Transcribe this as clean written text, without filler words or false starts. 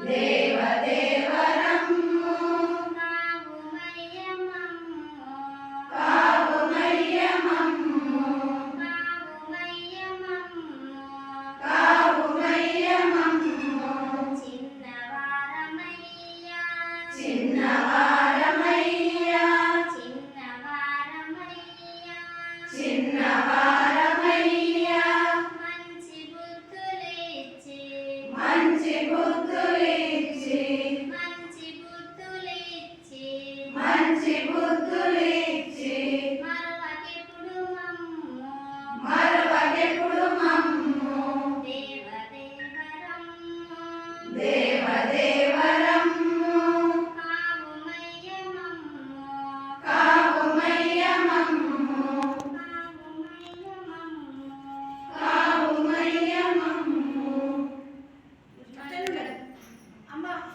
దేవదేవరమ్ము కావుమయ్యమమ్ము కావుమయ్యమమ్ము చిన్నవారమయ్యా చిన్నవారమయ్యా మంచి బుద్ధులిచ్చి మంచి బుద్ధులిచ్చి మరువకెప్పుడు మమ్ము దేవదేవరమ్ము